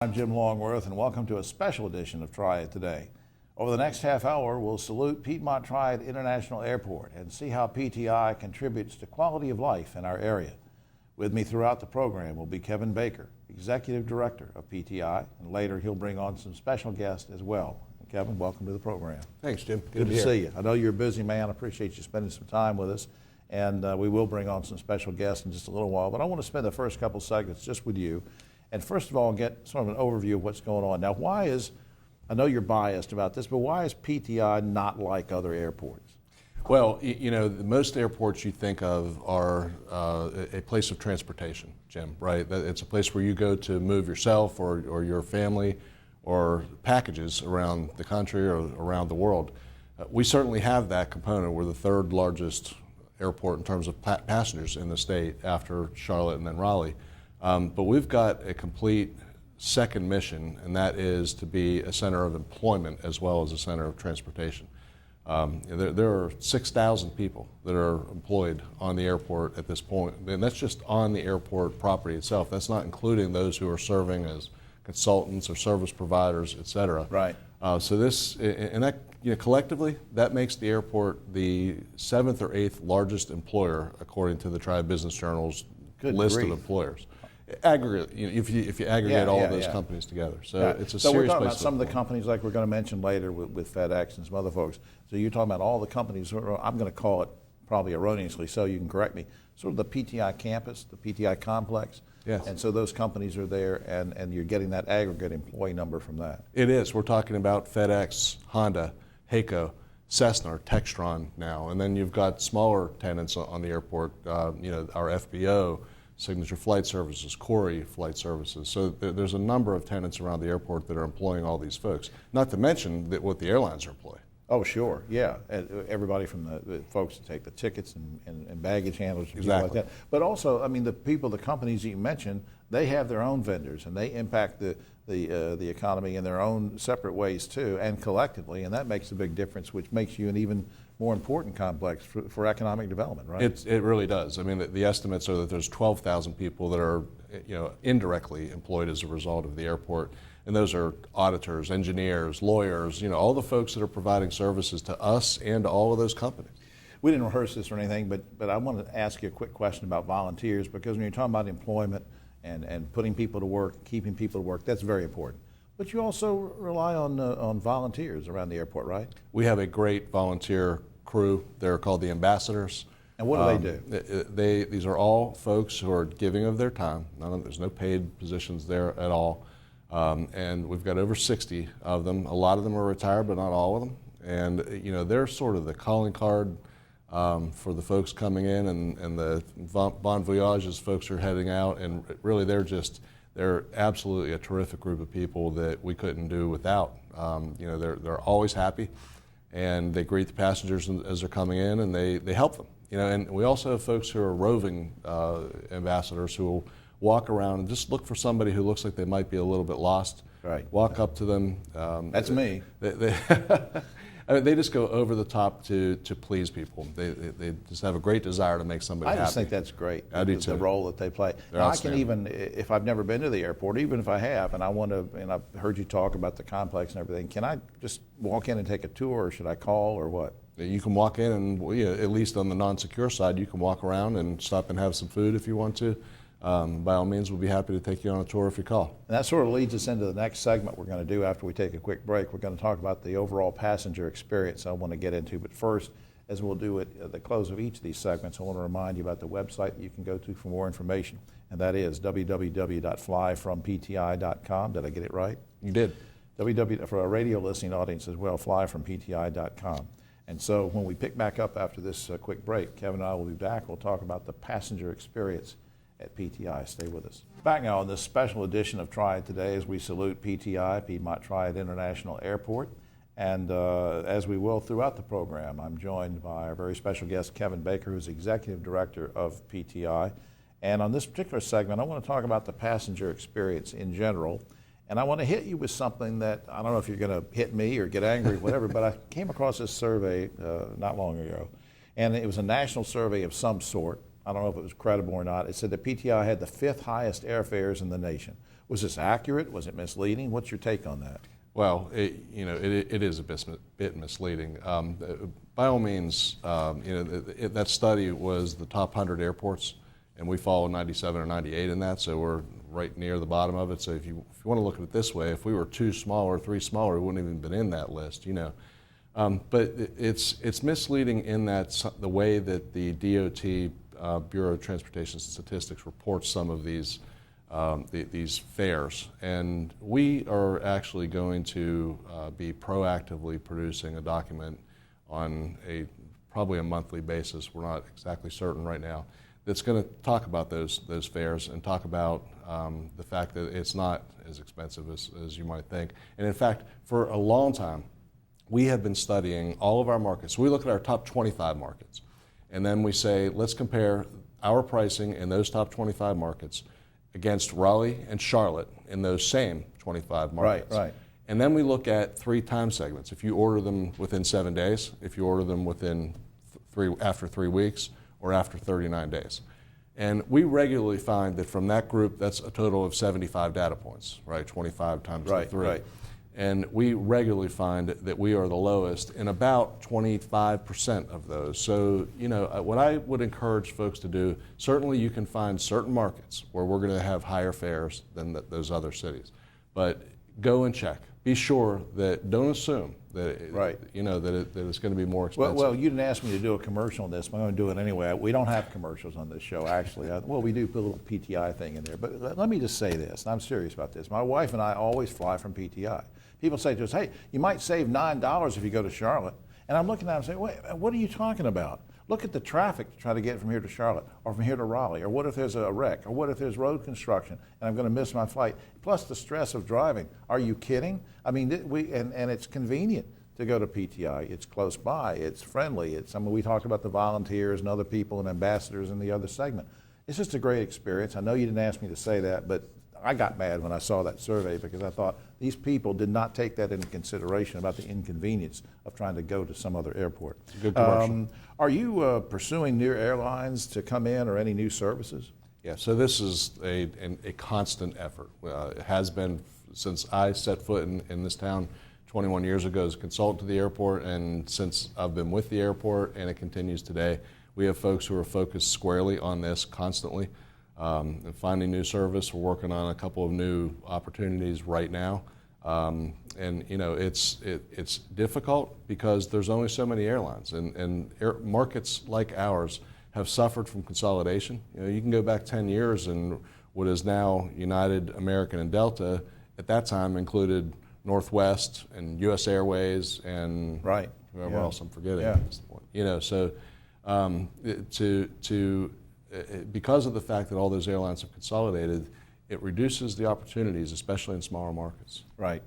I'm Jim Longworth, and welcome to a special edition of Triad Today. Over the next half hour, we'll salute Piedmont Triad International Airport and see how PTI contributes to quality of life in our area. With me throughout the program will be Kevin Baker, Executive Director of PTI, and later he'll bring on some special guests as well. And Kevin, welcome to the program. Thanks, Jim. Good to see you. I know you're a busy man. I appreciate you spending some time with us, and we will bring on some special guests in just a little while, but I want to spend the first couple segments just with you. And first of all, get sort of an overview of what's going on. Now, I know you're biased about this, but why is PTI not like other airports? Well, you know, most airports you think of are a place of transportation, Jim, right? It's a place where you go to move yourself or your family or packages around the country or around the world. We certainly have that component. We're the third largest airport in terms of passengers in the state after Charlotte and then Raleigh. But we've got a complete second mission, and that is to be a center of employment as well as a center of transportation. There are 6,000 people that are employed on the airport at this point, and that's just on the airport property itself. That's not including those who are serving as consultants or service providers, et cetera. Right. So this, and that, you know, collectively, that makes the airport the 7th or 8th largest employer according to the Triad Business Journal's list of employers. Aggregate, you know, if you aggregate all of those companies together, so it's a serious place. So we're talking about to some of the companies like we're going to mention later with FedEx and some other folks. So you're talking about all the companies. I'm going to call it probably erroneously, so you can correct me. Sort of the PTI campus, the PTI complex. Yes. And so those companies are there, and you're getting that aggregate employee number from that. It is. We're talking about FedEx, Honda, HAECO, Cessna, Textron now, and then you've got smaller tenants on the airport. You know, our FBO. Signature Flight Services, Corey Flight Services. So there's a number of tenants around the airport that are employing all these folks, not to mention what the airlines are employing. Oh, sure, yeah. Everybody from the folks that take the tickets and baggage handlers and people like that. But also, I mean, the companies that you mentioned, they have their own vendors, and they impact the economy in their own separate ways too, and collectively, and that makes a big difference, which makes you an even more important complex for economic development, right? It really does. I mean, the estimates are that there's 12,000 people that are, you know, indirectly employed as a result of the airport, and those are auditors, engineers, lawyers, you know, all the folks that are providing services to us and to all of those companies. We didn't rehearse this or anything, but I want to ask you a quick question about volunteers, because when you're talking about employment and putting people to work, keeping people to work, that's very important. But you also rely on volunteers around the airport, right? We have a great volunteer crew. They're called the ambassadors. And what do they do? These are all folks who are giving of their time. There's no paid positions there at all. And we've got over 60 of them. A lot of them are retired, but not all of them. And you know, they're sort of the calling card for the folks coming in, and the bon voyages folks are heading out. And really, they're absolutely a terrific group of people that we couldn't do without. You know, they're always happy, and they greet the passengers as they're coming in, and they help them. You know, and we also have folks who are roving ambassadors who will walk around and just look for somebody who looks like they might be a little bit lost. Right. Walk up to them. That's me. I mean, they just go over the top to please people. They just have a great desire to make somebody happy. I just think that's great. I do too. The role that they play. Now, I can even, if I've never been to the airport, even if I have, and I want to, and I've heard you talk about the complex and everything, can I just walk in and take a tour, or should I call, or what? You can walk in, and well, yeah, at least on the non-secure side, you can walk around and stop and have some food if you want to. By all means, we'll be happy to take you on a tour if you call. And that sort of leads us into the next segment we're going to do after we take a quick break. We're going to talk about the overall passenger experience I want to get into. But first, as we'll do at the close of each of these segments, I want to remind you about the website that you can go to for more information. And that is www.flyfrompti.com. Did I get it right? You did. For our radio listening audience as well, flyfrompti.com. And so when we pick back up after this quick break, Kevin and I will be back. We'll talk about the passenger experience at PTI. Stay with us. Back now on this special edition of Triad Today as we salute PTI, Piedmont Triad International Airport. And as we will throughout the program, I'm joined by our very special guest, Kevin Baker, who's Executive Director of PTI. And on this particular segment, I want to talk about the passenger experience in general. And I want to hit you with something that, I don't know if you're going to hit me or get angry or whatever, but I came across this survey not long ago. And it was a national survey of some sort. I don't know if it was credible or not. It said that PTI had the 5th highest airfares in the nation. Was this accurate? Was it misleading? What's your take on that? Well, it is a bit misleading. By all means, that study was the top 100 airports, and we fall 97 or 98 in that, so we're right near the bottom of it. So if you want to look at it this way, if we were 2 smaller, 3 smaller, we wouldn't have even been in that list, But it's misleading in that the way that the DOT, Bureau of Transportation Statistics, reports some of these fares. And we are actually going to be proactively producing a document on probably a monthly basis. We're not exactly certain right now. That's going to talk about those fares and talk about the fact that it's not as expensive as you might think. And in fact, for a long time, we have been studying all of our markets. So we look at our top 25 markets, and then we say, let's compare our pricing in those top 25 markets against Raleigh and Charlotte in those same 25 markets. Right. And then we look at 3 time segments. If you order them within 7 days, if you order them within after 3 weeks, or after 39 days. And we regularly find that from that group, that's a total of 75 data points, right? 25 times 3. Right. And we regularly find that we are the lowest in about 25% of those. So, what I would encourage folks to do, certainly you can find certain markets where we're going to have higher fares than those other cities. But go and check. Be sure that, don't assume that, right. That it's going to be more expensive. Well, you didn't ask me to do a commercial on this, but I'm going to do it anyway. We don't have commercials on this show, actually. We do put a little PTI thing in there. But let me just say this, and I'm serious about this. My wife and I always fly from PTI. People say to us, hey, you might save $9 if you go to Charlotte. And I'm looking at them and saying, wait, what are you talking about? Look at the traffic to try to get from here to Charlotte or from here to Raleigh, or what if there's a wreck, or what if there's road construction and I'm going to miss my flight, plus the stress of driving. Are you kidding? I mean, and it's convenient to go to PTI. It's close by. It's friendly. We talked about the volunteers and other people and ambassadors in the other segment. It's just a great experience. I know you didn't ask me to say that, but I got mad when I saw that survey because I thought these people did not take that into consideration about the inconvenience of trying to go to some other airport. Good commercial. Are you pursuing new airlines to come in or any new services? Yeah, so this is a constant effort. It has been since I set foot in this town 21 years ago as a consultant to the airport, and since I've been with the airport, and it continues today. We have folks who are focused squarely on this constantly. And finding new service. We're working on a couple of new opportunities right now. It's difficult because there's only so many airlines, and markets like ours have suffered from consolidation. You can go back 10 years and what is now United, American, and Delta at that time included Northwest and U.S. Airways and whoever else I'm forgetting at this point. Because of the fact that all those airlines have consolidated, it reduces the opportunities, especially in smaller markets. Right.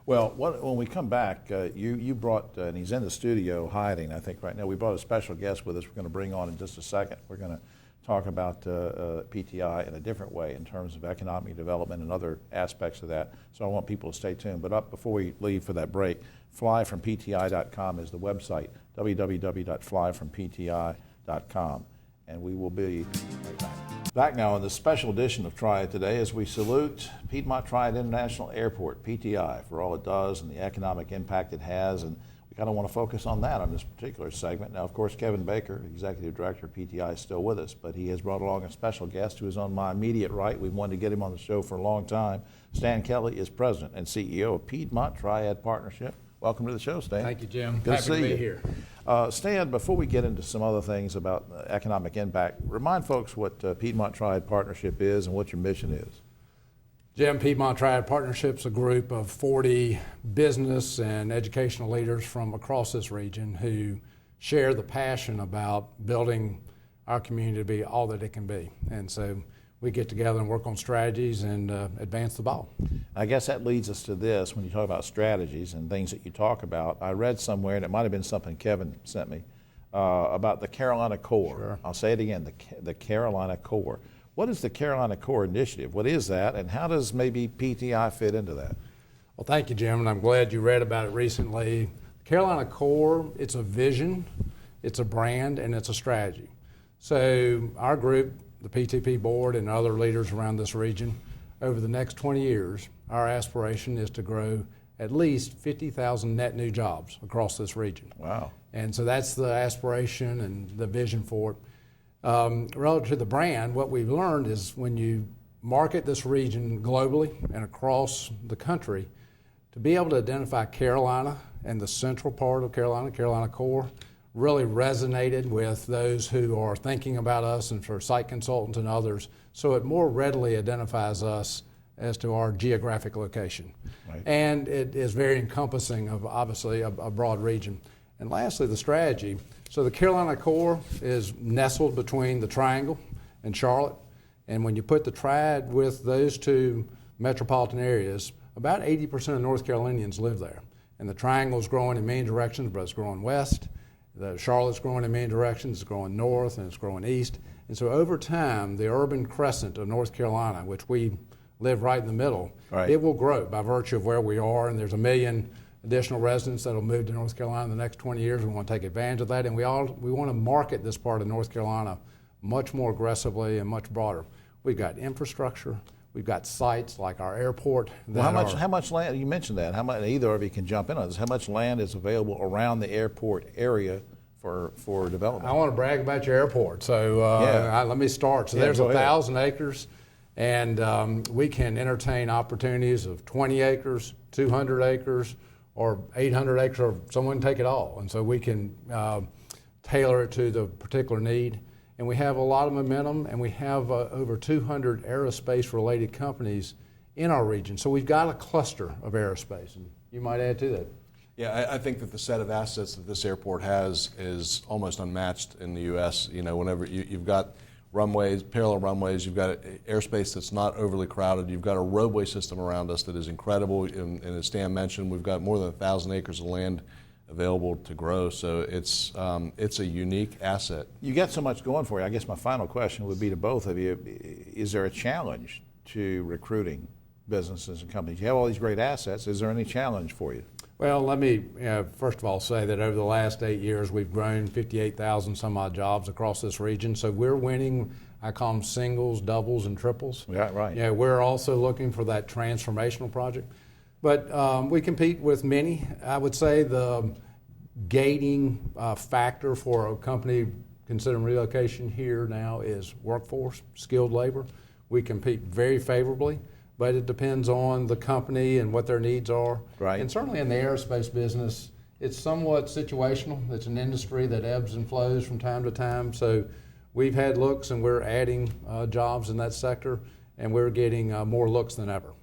Well, when we come back, you brought, and he's in the studio hiding, I think, right now. We brought a special guest with us we're going to bring on in just a second. We're going to talk about PTI in a different way in terms of economic development and other aspects of that. So I want people to stay tuned. But before we leave for that break, flyfrompti.com is the website, www.flyfrompti.com. And we will be right back. Back now on the special edition of Triad Today as we salute Piedmont Triad International Airport, PTI, for all it does and the economic impact it has. And we kind of want to focus on that on this particular segment. Now, of course, Kevin Baker, Executive Director of PTI, is still with us, but he has brought along a special guest who is on my immediate right. We've wanted to get him on the show for a long time. Stan Kelly is President and CEO of Piedmont Triad Partnership. Welcome to the show, Stan. Thank you, Jim. Good Happy to see be you here. Stan, before we get into some other things about economic impact, remind folks what Piedmont Triad Partnership is and what your mission is. Jim, Piedmont Triad Partnership's a group of 40 business and educational leaders from across this region who share the passion about building our community to be all that it can be. And so we get together and work on strategies and advance the ball. I guess that leads us to this. When you talk about strategies and things that you talk about, I read somewhere, and it might have been something Kevin sent me, about the Carolina Core. Sure. I'll say it again, the Carolina Core. What is the Carolina Core Initiative? What is that, and how does maybe PTI fit into that? Well, thank you, Jim, and I'm glad you read about it recently. Carolina Core, it's a vision, it's a brand, and it's a strategy. So our group, the PTP board and other leaders around this region, over the next 20 years, our aspiration is to grow at least 50,000 net new jobs across this region. Wow. And so that's the aspiration and the vision for it. Relative to the brand, what we've learned is when you market this region globally and across the country, to be able to identify Carolina and the central part of Carolina core, really resonated with those who are thinking about us and for site consultants and others, so it more readily identifies us as to our geographic location. Right. And it is very encompassing of obviously a broad region. And lastly, the strategy. So the Carolina core is nestled between the Triangle and Charlotte. And when you put the Triad with those two metropolitan areas, about 80% of North Carolinians live there. And the Triangle is growing in many directions, but it's growing west. The Charlotte's growing in many directions, it's growing north, and it's growing east. And so over time, the urban crescent of North Carolina, which we live right in the middle, right, it will grow by virtue of where we are, and there's 1 million additional residents that will move to North Carolina in the next 20 years. We want to take advantage of that, and we want to market this part of North Carolina much more aggressively and much broader. We've got infrastructure, we've got sites like our airport. Well, how much land, you mentioned that, how much, either of you can jump in on this, how much land is available around the airport area for development? I want to brag about your airport, so let me start. So there's 1,000 acres, and we can entertain opportunities of 20 acres, 200 acres, or 800 acres, or someone take it all. And so we can tailor it to the particular need. And we have a lot of momentum, and we have over 200 aerospace-related companies in our region. So we've got a cluster of aerospace, and you might add to that. Yeah, I think that the set of assets that this airport has is almost unmatched in the U.S. You know, whenever you've got runways, parallel runways, you've got airspace that's not overly crowded, you've got a roadway system around us that is incredible, and as Stan mentioned, we've got more than 1,000 acres of land available to grow, so it's a unique asset. You got so much going for you. I guess my final question would be to both of you, is there a challenge to recruiting businesses and companies? You have all these great assets, is there any challenge for you? Well, let me first of all say that over the last 8 years, we've grown 58,000 some odd jobs across this region. So we're winning, I call them singles, doubles, and triples. Yeah, right. Yeah, we're also looking for that transformational project. But we compete with many. I would say the gating factor for a company considering relocation here now is workforce, skilled labor. We compete very favorably, but it depends on the company and what their needs are. Right. And certainly in the aerospace business, it's somewhat situational. It's an industry that ebbs and flows from time to time. So we've had looks, and we're adding jobs in that sector, and we're getting more looks than ever.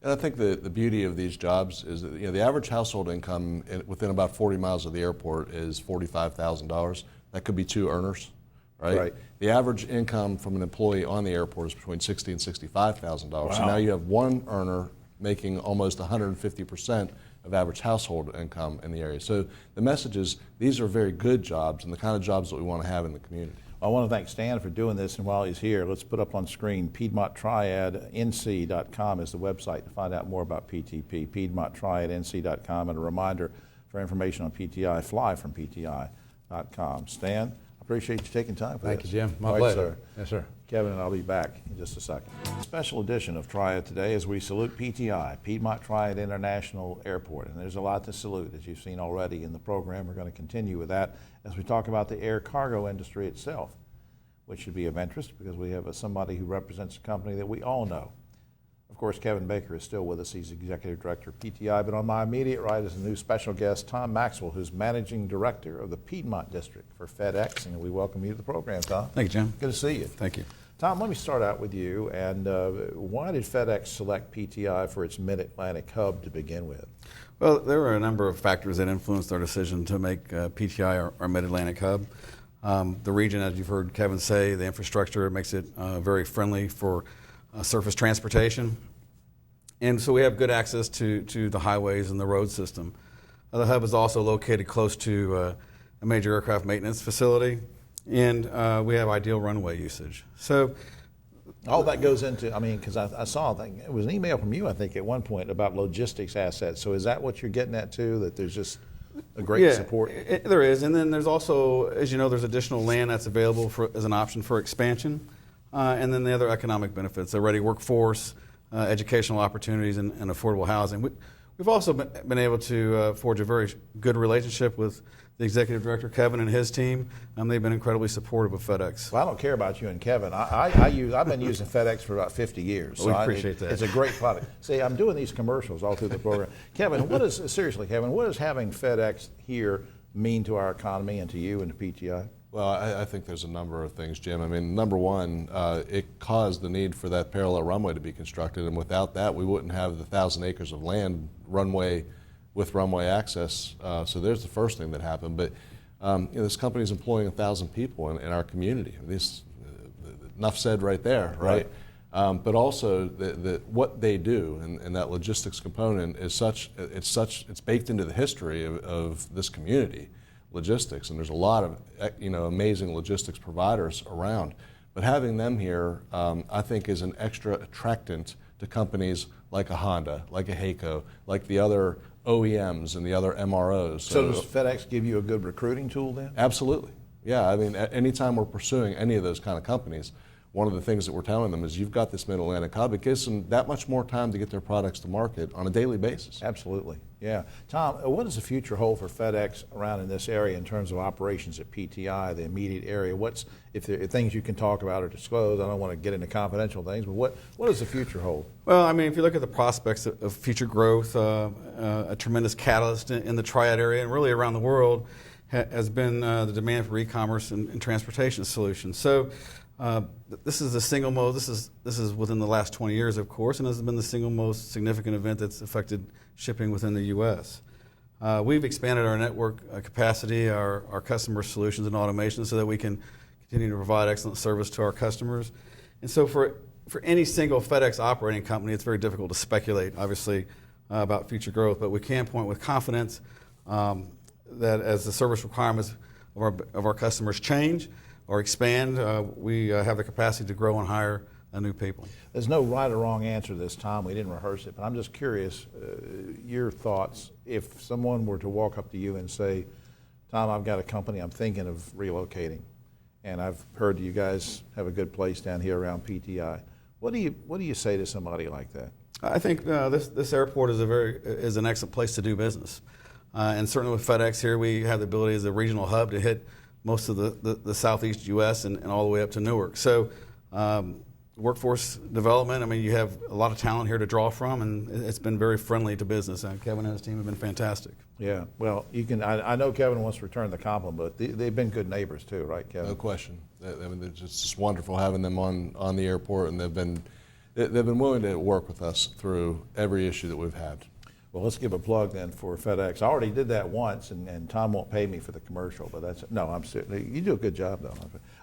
And I think the beauty of these jobs is that the average household income within about 40 miles of the airport is $45,000. That could be 2 earners, right? Right. The average income from an employee on the airport is between $60,000 and $65,000. Wow. So now you have 1 earner making almost 150% of average household income in the area. So the message is these are very good jobs and the kind of jobs that we want to have in the community. I want to thank Stan for doing this, and while he's here, let's put up on screen PiedmontTriadNC.com is the website to find out more about PTP, PiedmontTriadNC.com, and a reminder for information on PTI, fly from PTI.com. Stan, I appreciate you taking time for this. Thank you, Jim. My All right, pleasure. sir. Yes, sir. Kevin and I'll be back in just a second. Special edition of Triad Today as we salute PTI, Piedmont Triad International Airport. And there's a lot to salute, as you've seen already in the program. We're going to continue with that as we talk about the air cargo industry itself, which should be of interest because we have somebody who represents a company that we all know. Of course, Kevin Baker is still with us. He's Executive Director of PTI, but on my immediate right is a new special guest, Tom Maxwell, who's Managing Director of the Piedmont District for FedEx, and we welcome you to the program, Tom. Thank you, Jim. Good to see you. Thank you. Tom, let me start out with you, and why did FedEx select PTI for its Mid-Atlantic hub to begin with? Well, there were a number of factors that influenced our decision to make PTI our Mid-Atlantic hub. The region, as you've heard Kevin say, the infrastructure makes it very friendly for surface transportation. And so we have good access to the highways and the road system. The hub is also located close to a major aircraft maintenance facility, and we have ideal runway usage. So all that goes into, I mean, because I saw, it was an email from you, I think, at one point about logistics assets. So is that what you're getting at too, that there's just a great support? There is, and then there's also, as you know, there's additional land that's available as an option for expansion, and then the other economic benefits, a ready workforce, educational opportunities, and affordable housing. We've also been able to forge a very good relationship with the executive director, Kevin, and his team. They've been incredibly supportive of FedEx. Well, I don't care about you and Kevin. I've been using FedEx for about 50 years. Well, we appreciate that. It's a great product. See, I'm doing these commercials all through the program. Kevin, what does having FedEx here mean to our economy and to you and to PTI? Well, I think there's a number of things, Jim. I mean, number one, it caused the need for that parallel runway to be constructed, and without that, we wouldn't have the 1,000 acres of land with runway access. So there's the first thing that happened. But this company is employing 1,000 people in our community. Enough said right there, right? But also what they do and that logistics component is it's baked into the history of this community, logistics, and there's a lot of amazing logistics providers around. But having them here, I think, is an extra attractant to companies like a Honda, like a Heyco, like the other OEMs and the other MROs. So does FedEx give you a good recruiting tool then? Absolutely. Yeah, I mean, anytime we're pursuing any of those kind of companies, one of the things that we're telling them is you've got this Mid-Atlantic hub. It gives them that much more time to get their products to market on a daily basis. Absolutely, yeah. Tom, what does the future hold for FedEx around in this area in terms of operations at PTI, the immediate area? If there are things you can talk about or disclose, I don't want to get into confidential things, but what does the future hold? Well, I mean, if you look at the prospects of future growth, a tremendous catalyst in the Triad area and really around the world has been the demand for e-commerce and transportation solutions. So this is the single most, this is within the last 20 years, of course, and this has been the single most significant event that's affected shipping within the U.S. We've expanded our network capacity, our customer solutions and automation so that we can continue to provide excellent service to our customers. And so for any single FedEx operating company, it's very difficult to speculate, obviously, about future growth, but we can point with confidence that as the service requirements of our customers change or expand, we have the capacity to grow and hire new people. There's no right or wrong answer to this, Tom. We didn't rehearse it, but I'm just curious, your thoughts. If someone were to walk up to you and say, Tom, I've got a company I'm thinking of relocating, and I've heard you guys have a good place down here around PTI. What do you say to somebody like that? I think this airport is an excellent place to do business. And certainly with FedEx here, we have the ability as a regional hub to hit most of the southeast U.S. and all the way up to Newark. So workforce development, I mean, you have a lot of talent here to draw from, and it's been very friendly to business. Kevin and his team have been fantastic. Yeah, well, I know Kevin wants to return the compliment, but they've been good neighbors too, right, Kevin? No question. I mean, it's just wonderful having them on the airport, and they've been willing to work with us through every issue that we've had. Well, let's give a plug then for FedEx. I already did that once, and Tom won't pay me for the commercial, but I'm serious. You do a good job, though.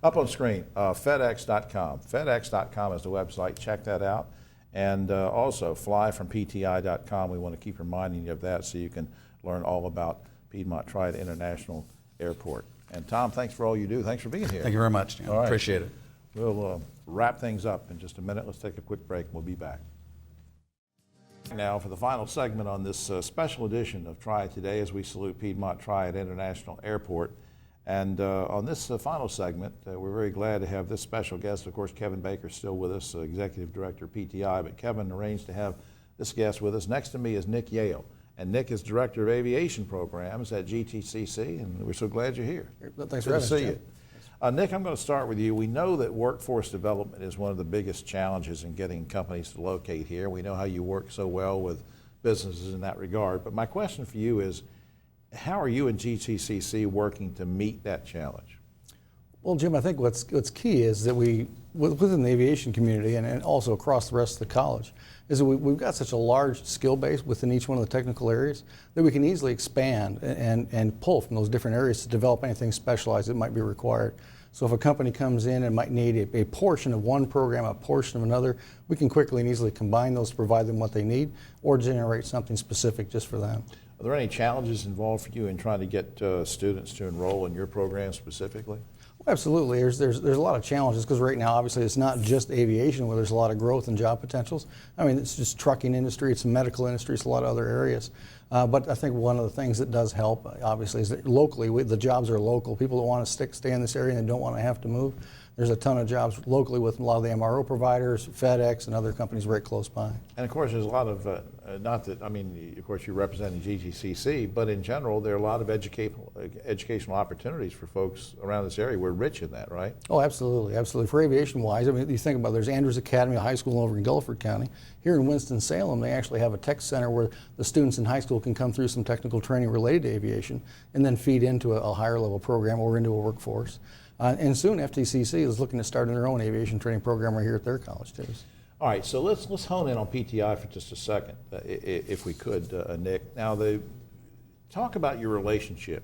Up on screen, FedEx.com. FedEx.com is the website. Check that out. And also, flyfrompti.com. We want to keep reminding you of that so you can learn all about Piedmont Triad International Airport. And Tom, thanks for all you do. Thanks for being here. Thank you very much, Jim. All right. Appreciate it. We'll wrap things up in just a minute. Let's take a quick break. We'll be back. Now for the final segment on this special edition of Triad Today as we salute Piedmont Triad International Airport. And on this final segment, we're very glad to have this special guest. Of course, Kevin Baker's still with us, Executive Director of PTI, but Kevin arranged to have this guest with us. Next to me is Nick Yale, and Nick is Director of Aviation Programs at GTCC, and we're so glad you're here. Thanks for having us, Good to see you. Nick, I'm going to start with you. We know that workforce development is one of the biggest challenges in getting companies to locate here. We know how you work so well with businesses in that regard. But my question for you is, how are you and GTCC working to meet that challenge? Well, Jim, I think what's key is that we, within the aviation community and also across the rest of the college, is that we've got such a large skill base within each one of the technical areas that we can easily expand and pull from those different areas to develop anything specialized that might be required. So if a company comes in and might need a portion of one program, a portion of another, we can quickly and easily combine those to provide them what they need or generate something specific just for them. Are there any challenges involved for you in trying to get students to enroll in your program specifically? Absolutely. There's a lot of challenges because right now, obviously, it's not just aviation where there's a lot of growth and job potentials. I mean, it's just trucking industry, it's the medical industry, it's a lot of other areas. But I think one of the things that does help, obviously, is that locally, the jobs are local. People that want to stay in this area and they don't want to have to move. There's a ton of jobs locally with a lot of the MRO providers, FedEx, and other companies right close by. And of course, there's a lot of, not that, I mean, of course, you're representing GTCC, but in general, there are a lot of educational opportunities for folks around this area. We're rich in that, right? Oh, absolutely, absolutely. For aviation-wise, I mean, you think about it, there's Andrews Academy, a high school over in Guilford County. Here in Winston-Salem, they actually have a tech center where the students in high school can come through some technical training related to aviation and then feed into a higher level program or into a workforce. And soon FTCC is looking to start their own aviation training program right here at their college too. All right, so let's hone in on PTI for just a second, if we could, Nick. Now, talk about your relationship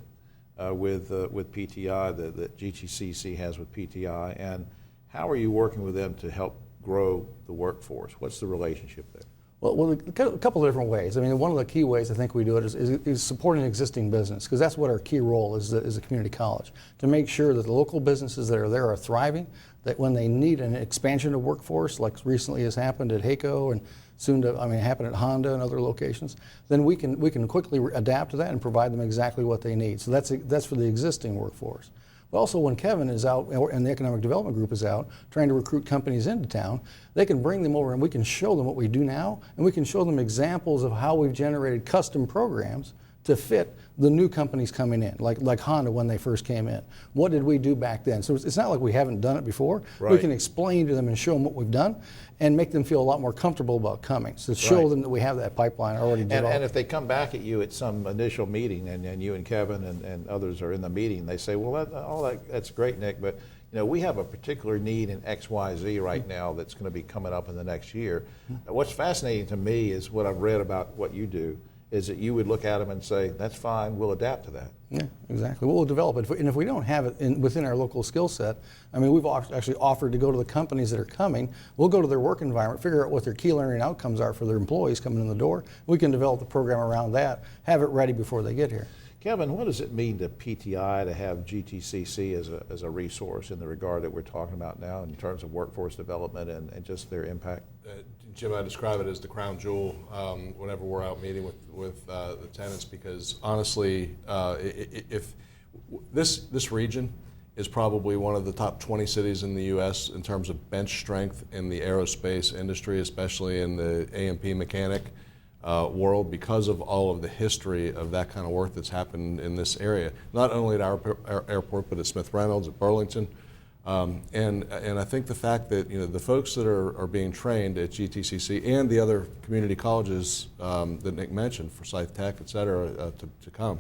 with PTI that GTCC has with PTI, and how are you working with them to help grow the workforce? What's the relationship there? Well, a couple of different ways. I mean, one of the key ways I think we do it is supporting existing business, because that's what our key role is as a community college, to make sure that the local businesses that are there are thriving, that when they need an expansion of workforce, like recently has happened at HACO and soon to, happen at Honda and other locations, then we can quickly adapt to that and provide them exactly what they need. So that's for the existing workforce. But also when Kevin is out and the Economic Development Group is out trying to recruit companies into town, they can bring them over and we can show them what we do now, and we can show them examples of how we've generated custom programs to fit the new companies coming in, like Honda when they first came in. What did we do back then? So it's not like we haven't done it before. Right. We can explain to them and show them what we've done and make them feel a lot more comfortable about coming. So show Right. them that we have that pipeline already developed. And if they come back at you at some initial meeting, and you and Kevin and others are in the meeting, they say, well, that's great, Nick, but we have a particular need in XYZ right now that's going to be coming up in the next year. What's fascinating to me is what I've read about what you do, is that you would look at them and say, that's fine, we'll adapt to that. Yeah, exactly. We'll develop it. And if we don't have it within our local skill set, we've actually offered to go to the companies that are coming. We'll go to their work environment, figure out what their key learning outcomes are for their employees coming in the door. We can develop the program around that, have it ready before they get here. Kevin, what does it mean to PTI to have GTCC as a resource in the regard that we're talking about now in terms of workforce development and just their impact? Jim, I describe it as the crown jewel whenever we're out meeting with the tenants, because honestly, if this region is probably one of the top 20 cities in the U.S. in terms of bench strength in the aerospace industry, especially in the A&P mechanic world, because of all of the history of that kind of work that's happened in this area, not only at our airport, but at Smith Reynolds, at Burlington. And I think the fact that the folks that are being trained at GTCC and the other community colleges that Nick mentioned, Forsyth Tech, et cetera, to come,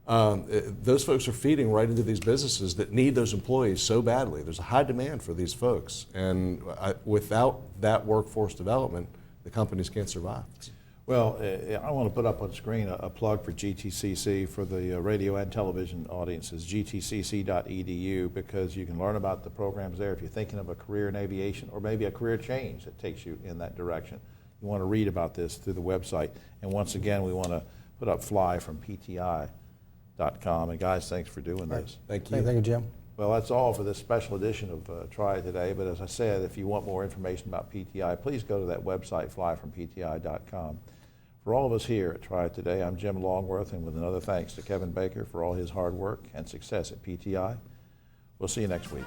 those folks are feeding right into these businesses that need those employees so badly. There's a high demand for these folks, and without that workforce development, the companies can't survive. Well, I want to put up on the screen a plug for GTCC for the radio and television audiences, gtcc.edu, because you can learn about the programs there if you're thinking of a career in aviation or maybe a career change that takes you in that direction. You want to read about this through the website. And once again, we want to put up fly from PTI.com. And guys, thanks for doing this. Thank you. Thank you, Jim. Well, that's all for this special edition of Triad Today. But as I said, if you want more information about PTI, please go to that website, flyfrompti.com. For all of us here at Triad Today, I'm Jim Longworth, and with another thanks to Kevin Baker for all his hard work and success at PTI. We'll see you next week.